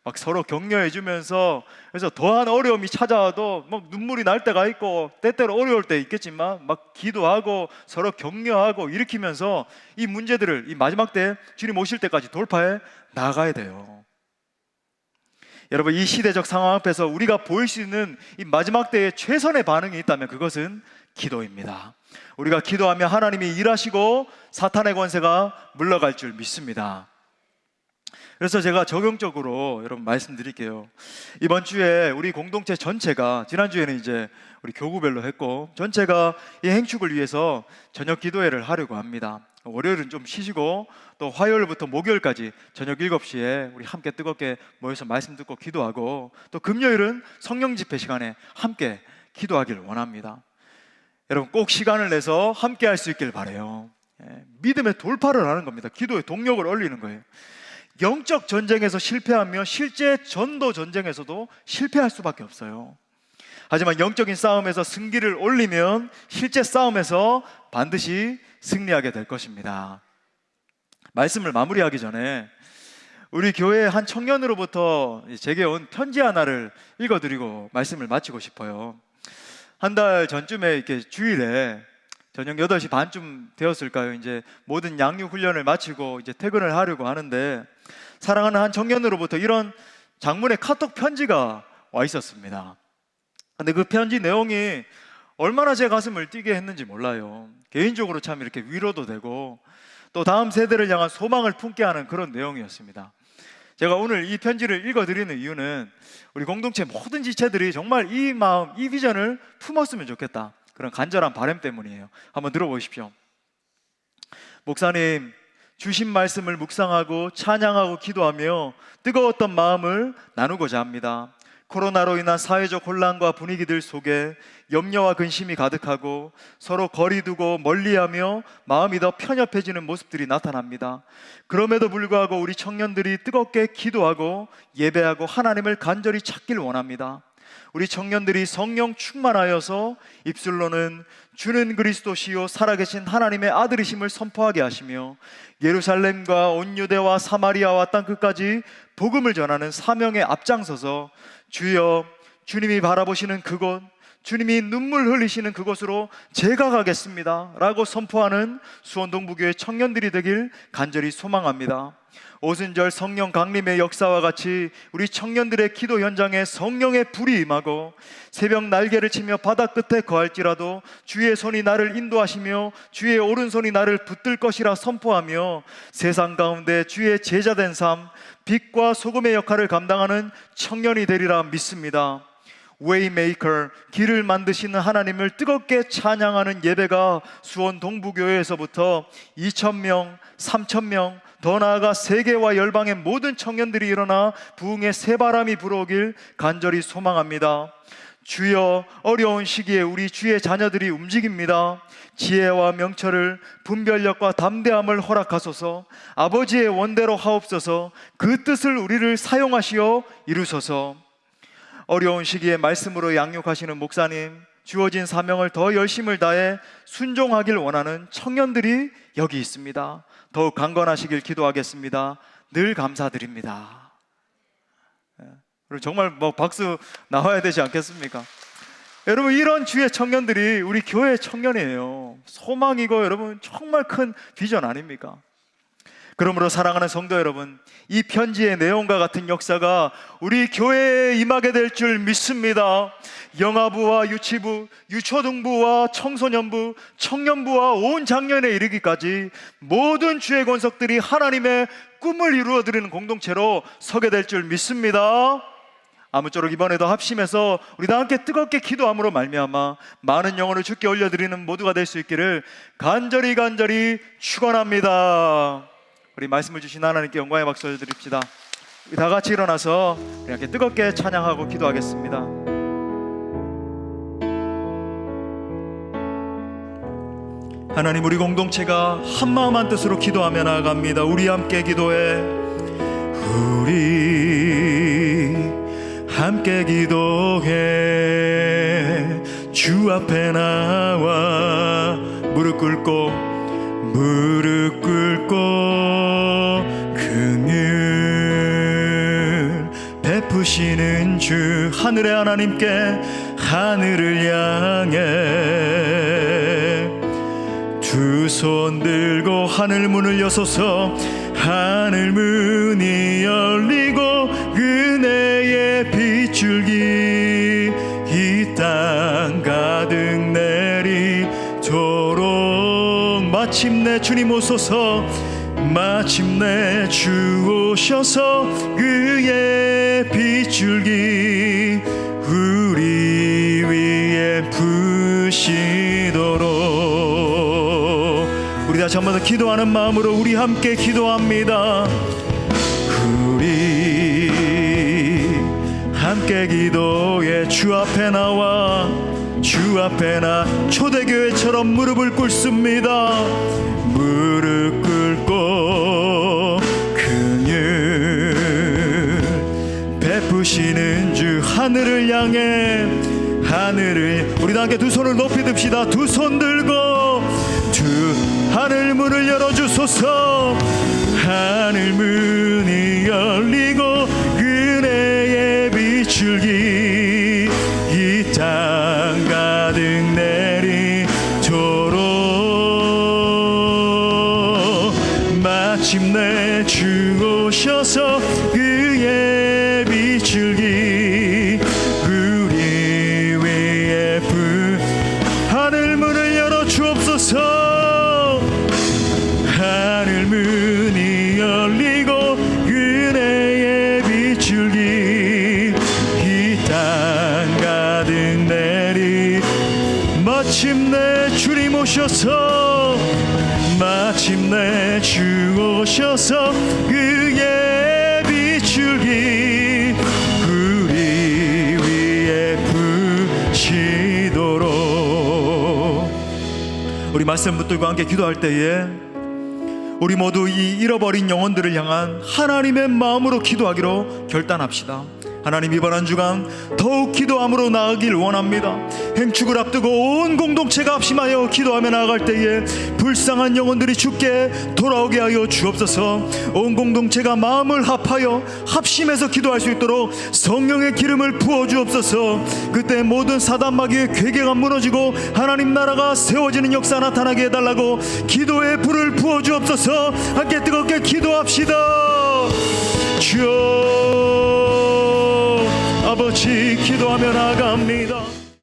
막 서로 격려해 주면서, 그래서 더한 어려움이 찾아와도 막 눈물이 날 때가 있고 때때로 어려울 때 있겠지만 막 기도하고 서로 격려하고 일으키면서 이 문제들을 이 마지막 때 주님 오실 때까지 돌파해 나가야 돼요. 여러분, 이 시대적 상황 앞에서 우리가 보일 수 있는 이 마지막 때의 최선의 반응이 있다면 그것은 기도입니다. 우리가 기도하면 하나님이 일하시고 사탄의 권세가 물러갈 줄 믿습니다. 그래서 제가 적용적으로 여러분 말씀드릴게요. 이번 주에 우리 공동체 전체가, 지난주에는 이제 우리 교구별로 했고 전체가 이 행축을 위해서 저녁 기도회를 하려고 합니다. 월요일은 좀 쉬시고 또 화요일부터 목요일까지 저녁 7시에 우리 함께 뜨겁게 모여서 말씀 듣고 기도하고, 또 금요일은 성령 집회 시간에 함께 기도하기를 원합니다. 여러분, 꼭 시간을 내서 함께 할 수 있길 바라요. 믿음의 돌파를 하는 겁니다. 기도의 동력을 올리는 거예요. 영적 전쟁에서 실패하며 실제 전도 전쟁에서도 실패할 수밖에 없어요. 하지만 영적인 싸움에서 승기를 올리면 실제 싸움에서 반드시 승리하게 될 것입니다. 말씀을 마무리하기 전에 우리 교회 한 청년으로부터 제게 온 편지 하나를 읽어드리고 말씀을 마치고 싶어요. 한 달 전쯤에 이렇게 주일에 저녁 8시 반쯤 되었을까요? 이제 모든 양육 훈련을 마치고 이제 퇴근을 하려고 하는데, 사랑하는 한 청년으로부터 이런 장문의 카톡 편지가 와 있었습니다. 근데 그 편지 내용이 얼마나 제 가슴을 뛰게 했는지 몰라요. 개인적으로 참 이렇게 위로도 되고 또 다음 세대를 향한 소망을 품게 하는 그런 내용이었습니다. 제가 오늘 이 편지를 읽어드리는 이유는 우리 공동체 모든 지체들이 정말 이 마음, 이 비전을 품었으면 좋겠다, 그런 간절한 바람 때문이에요. 한번 들어보십시오. 목사님, 주신 말씀을 묵상하고 찬양하고 기도하며 뜨거웠던 마음을 나누고자 합니다. 코로나로 인한 사회적 혼란과 분위기들 속에 염려와 근심이 가득하고 서로 거리 두고 멀리하며 마음이 더 편협해지는 모습들이 나타납니다. 그럼에도 불구하고 우리 청년들이 뜨겁게 기도하고 예배하고 하나님을 간절히 찾길 원합니다. 우리 청년들이 성령 충만하여서 입술로는 주는 그리스도시요 살아계신 하나님의 아들이심을 선포하게 하시며 예루살렘과 온 유대와 사마리아와 땅끝까지 복음을 전하는 사명에 앞장서서 주여, 주님이 바라보시는 그곳, 주님이 눈물 흘리시는 그곳으로 제가 가겠습니다 라고 선포하는 수원동부교회 청년들이 되길 간절히 소망합니다. 오순절 성령 강림의 역사와 같이 우리 청년들의 기도 현장에 성령의 불이 임하고 새벽 날개를 치며 바다 끝에 거할지라도 주의 손이 나를 인도하시며 주의 오른손이 나를 붙들 것이라 선포하며 세상 가운데 주의 제자된 삶, 빛과 소금의 역할을 감당하는 청년이 되리라 믿습니다. 웨이메이커, 길을 만드시는 하나님을 뜨겁게 찬양하는 예배가 수원 동부교회에서부터 2,000명, 3,000명, 더 나아가 세계와 열방의 모든 청년들이 일어나 부흥의 새바람이 불어오길 간절히 소망합니다. 주여, 어려운 시기에 우리 주의 자녀들이 움직입니다. 지혜와 명철을, 분별력과 담대함을 허락하소서. 아버지의 원대로 하옵소서. 그 뜻을 우리를 사용하시어 이루소서. 어려운 시기에 말씀으로 양육하시는 목사님, 주어진 사명을 더 열심을 다해 순종하길 원하는 청년들이 여기 있습니다. 더욱 강건하시길 기도하겠습니다. 늘 감사드립니다. 그리고 정말 박수 나와야 되지 않겠습니까? 여러분, 이런 주의 청년들이 우리 교회 청년이에요. 소망이고 여러분 정말 큰 비전 아닙니까? 그러므로 사랑하는 성도 여러분, 이 편지의 내용과 같은 역사가 우리 교회에 임하게 될 줄 믿습니다. 영아부와 유치부, 유초등부와 청소년부, 청년부와 온 장년에 이르기까지 모든 주의 권속들이 하나님의 꿈을 이루어드리는 공동체로 서게 될 줄 믿습니다. 아무쪼록 이번에도 합심해서 우리 다 함께 뜨겁게 기도함으로 말미암아 많은 영혼을 주께 올려드리는 모두가 될 수 있기를 간절히 축원합니다. 우리 말씀을 주신 하나님께 영광의 박수 올려드립시다. 우리 다 같이 일어나서 우리 함께 뜨겁게 찬양하고 기도하겠습니다. 하나님, 우리 공동체가 한마음 한뜻으로 기도하며 나아갑니다. 우리 함께 기도해. 우리 함께 기도해. 주 앞에 나와 무릎 꿇고 긍휼 베푸시는 주 하늘의 하나님께 하늘을 향해 두 손 들고 하늘 문을 여소서. 하늘 문이 열리고 은혜의 빗줄기 이 땅 가득 내리도록 마침내 주님 오소서. 마침내 주 오셔서 그의 빗줄기 우리 위에 부시도록. 우리 다시 한번 더 기도하는 마음으로 우리 함께 기도합니다. 우리 함께 기도해. 주 앞에 나와 주 앞에 나 초대교회처럼 무릎을 꿇습니다. 무릎 꿇고 긍휼 베푸시는 주 하늘을 향해 하늘을 우리 다 함께 두 손을 높이 듭시다. 두 손 들고 두 하늘 문을 열어주소서. 하늘 문이 열리고 은혜의 빗줄기 이 땅 가득 내리도록 마침내 주 오셔서 그의 빗줄기 우리 위에 하늘 문을 열어 주옵소서. 하늘 문이 열리고 은혜의 빗줄기 이 땅 가득 내리 마침내 주님 오셔서 마침내 주 오셔서 그의 빗줄기 우리 위에 부시도록. 우리 말씀 붙들고 함께 기도할 때에 우리 모두 이 잃어버린 영혼들을 향한 하나님의 마음으로 기도하기로 결단합시다. 하나님, 이번 한 주간 더욱 기도함으로 나아가길 원합니다. 행축을 앞두고 온 공동체가 합심하여 기도하며 나아갈 때에 불쌍한 영혼들이 주께 돌아오게 하여 주옵소서. 온 공동체가 마음을 합하여 합심해서 기도할 수 있도록 성령의 기름을 부어 주옵소서. 그때 모든 사단 마귀의 괴계가 무너지고 하나님 나라가 세워지는 역사 나타나게 해달라고 기도의 불을 부어 주옵소서. 함께 뜨겁게 기도합시다. 주여 아버지, 기도하며 나아갑니다.